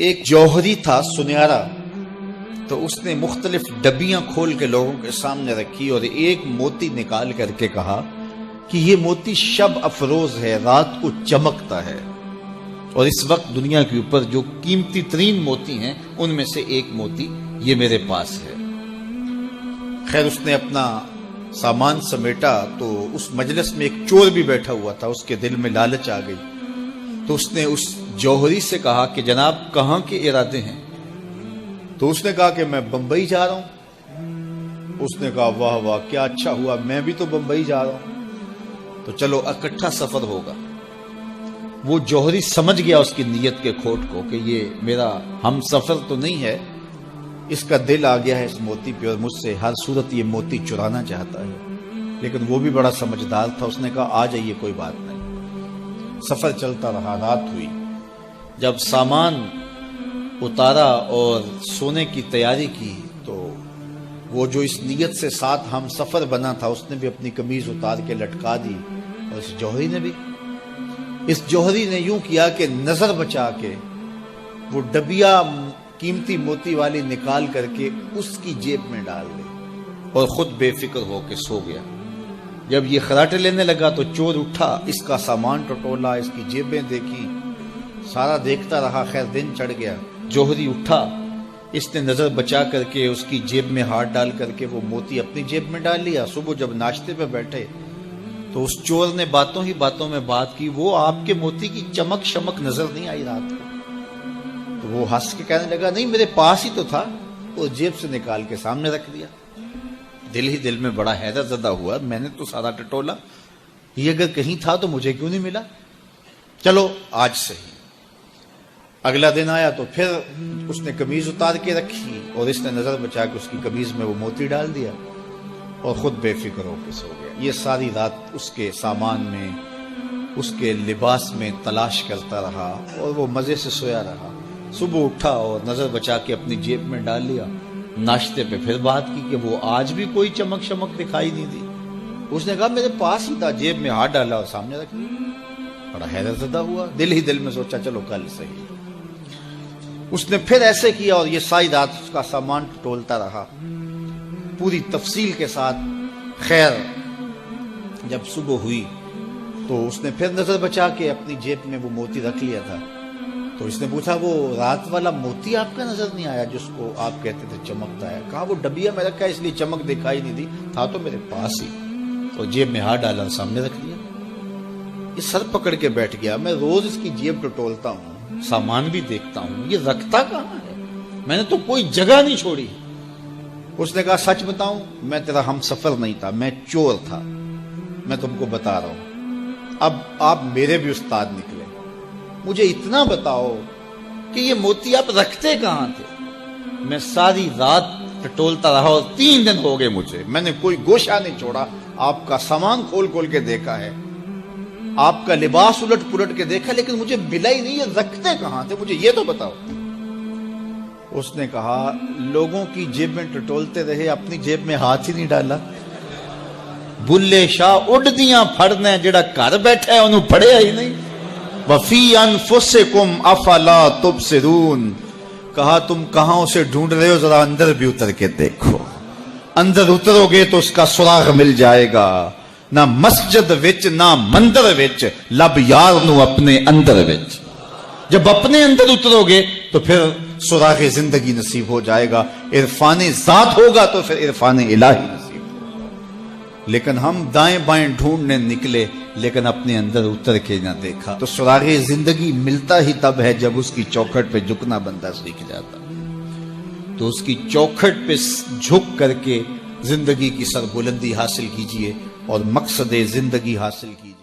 ایک جوہری تھا سنہرا، تو اس نے مختلف ڈبیاں کھول کے لوگوں کے سامنے رکھی اور ایک موتی نکال کر کے کہا کہ یہ موتی شب افروز ہے، رات کو چمکتا ہے، اور اس وقت دنیا کے اوپر جو قیمتی ترین موتی ہیں ان میں سے ایک موتی یہ میرے پاس ہے۔ خیر اس نے اپنا سامان سمیٹا تو اس مجلس میں ایک چور بھی بیٹھا ہوا تھا، اس کے دل میں لالچ آ گئی، تو اس نے اس جوہری سے کہا کہ جناب کہاں کے ارادے ہیں؟ تو اس نے کہا کہ میں بمبئی جا رہا ہوں۔ اس نے کہا واہ واہ کیا اچھا ہوا، میں بھی تو بمبئی جا رہا ہوں، تو چلو اکٹھا سفر ہوگا۔ وہ جوہری سمجھ گیا اس کی نیت کے کھوٹ کو کہ یہ میرا ہم سفر تو نہیں ہے، اس کا دل آ گیا ہے اس موتی پہ اور مجھ سے ہر صورت یہ موتی چرانا چاہتا ہے۔ لیکن وہ بھی بڑا سمجھدار تھا، اس نے کہا آ جائیے کوئی بات نہیں۔ سفر چلتا رہا، رات ہوئی، جب سامان اتارا اور سونے کی تیاری کی تو وہ جو اس نیت سے ساتھ ہم سفر بنا تھا اس نے بھی اپنی قمیض اتار کے لٹکا دی، اور اس جوہری نے بھی۔ اس جوہری نے یوں کیا کہ نظر بچا کے وہ ڈبیا قیمتی موتی والی نکال کر کے اس کی جیب میں ڈال دی اور خود بے فکر ہو کے سو گیا۔ جب یہ خراٹے لینے لگا تو چور اٹھا، اس کا سامان ٹٹولا، اس کی جیبیں دیکھی، سارا دیکھتا رہا۔ خیر دن چڑھ گیا، جوہری اٹھا، اس نے نظر بچا کر کے اس کی جیب میں ہاتھ ڈال کر کے وہ موتی اپنی جیب میں ڈال لیا۔ صبح جب ناشتے پہ بیٹھے تو اس چور نے باتوں ہی باتوں میں بات کی، وہ آپ کے موتی کی چمک شمک نظر نہیں آئی رات کو؟ تو وہ ہنس کے کہنے لگا نہیں میرے پاس ہی تو تھا، وہ جیب سے نکال کے سامنے رکھ دیا۔ دل ہی دل میں بڑا حیرت زدہ ہوا، میں نے تو سارا ٹٹولا، یہ اگر کہیں تھا تو مجھے کیوں نہیں ملا؟ چلو آج سے ہی۔ اگلا دن آیا تو پھر اس نے قمیض اتار کے رکھی اور اس نے نظر بچا کے اس کی قمیض میں وہ موتی ڈال دیا اور خود بے فکر ہو کے سو گیا۔ یہ ساری رات اس کے سامان میں، اس کے لباس میں تلاش کرتا رہا اور وہ مزے سے سویا رہا۔ صبح اٹھا اور نظر بچا کے اپنی جیب میں ڈال لیا۔ ناشتے پہ پھر بات کی کہ وہ آج بھی کوئی چمک شمک دکھائی نہیں دی۔ اس نے کہا میرے پاس ہی تھا، جیب میں ہاتھ ڈالا اور سامنے رکھ لیا۔ بڑا حیرت زدہ ہوا، دل ہی دل میں سوچا چلو کل صحیح۔ اس نے پھر ایسے کیا اور یہ ساری رات اس کا سامان ٹولتا رہا پوری تفصیل کے ساتھ۔ خیر جب صبح ہوئی تو اس نے پھر نظر بچا کے اپنی جیب میں وہ موتی رکھ لیا تھا۔ تو اس نے پوچھا وہ رات والا موتی آپ کا نظر نہیں آیا جس کو آپ کہتے تھے چمکتا ہے؟ کہا وہ ڈبیا میں رکھا ہے اس لیے چمک دکھائی نہیں دی، تھا تو میرے پاس ہی، اور جیب میں ہاتھ ڈالا اور سامنے رکھ لیا۔ یہ سر پکڑ کے بیٹھ گیا، میں روز اس کی جیب ٹٹولتا ہوں، سامان بھی دیکھتا ہوں، یہ رکھتا کہاں ہے؟ میں نے تو کوئی جگہ نہیں چھوڑی۔ اس نے کہا سچ بتاؤں میں تیرا ہم سفر نہیں تھا، میں چور تھا، میں تم کو بتا رہا ہوں۔ اب آپ میرے بھی استاد نکلے، مجھے اتنا بتاؤ کہ یہ موتی آپ رکھتے کہاں تھے؟ میں ساری رات ٹٹولتا رہا اور 3 دن ہو گئے مجھے، میں نے کوئی گوشہ نہیں چھوڑا، آپ کا سامان کھول کھول کے دیکھا ہے، آپ کا لباس الٹ پلٹ کے دیکھا، لیکن مجھے ملا ہی نہیں، یہ رکھتے کہاں تھے؟ مجھے یہ تو بتاؤ۔ اس نے کہا لوگوں کی جیب میں ٹٹولتے رہے، اپنی جیب میں ہاتھ ہی نہیں ڈالا۔ بلے شاہ اڈ دیاں پھڑنے، جڑا گھر بیٹھا ہے انہوں پڑھیا ہی نہیں۔ وَفِي أَنفُسِكُمْ أَفَلَا تُبْصِرُونَ، کہا تم کہاں اسے ڈھونڈ رہے ہو، ذرا اندر بھی اتر کے دیکھو، اندر اترو گے تو اس کا سراغ مل جائے گا۔ نہ مسجد وچ نہ مندر وچ، لب یار نو اپنے اندر وچ۔ جب اپنے اندر اترو گے تو پھر سراغ زندگی نصیب ہو جائے گا، عرفان ذات ہوگا تو پھر عرفان الہی نصیب ہوگا۔ لیکن ہم دائیں بائیں ڈھونڈنے نکلے لیکن اپنے اندر اتر کے نہ دیکھا۔ تو سراغ زندگی ملتا ہی تب ہے جب اس کی چوکھٹ پہ جھکنا بندہ سیکھ جاتا۔ تو اس کی چوکھٹ پہ جھک کر کے زندگی کی سربلندی حاصل کیجئے اور مقصد زندگی حاصل کیجئے۔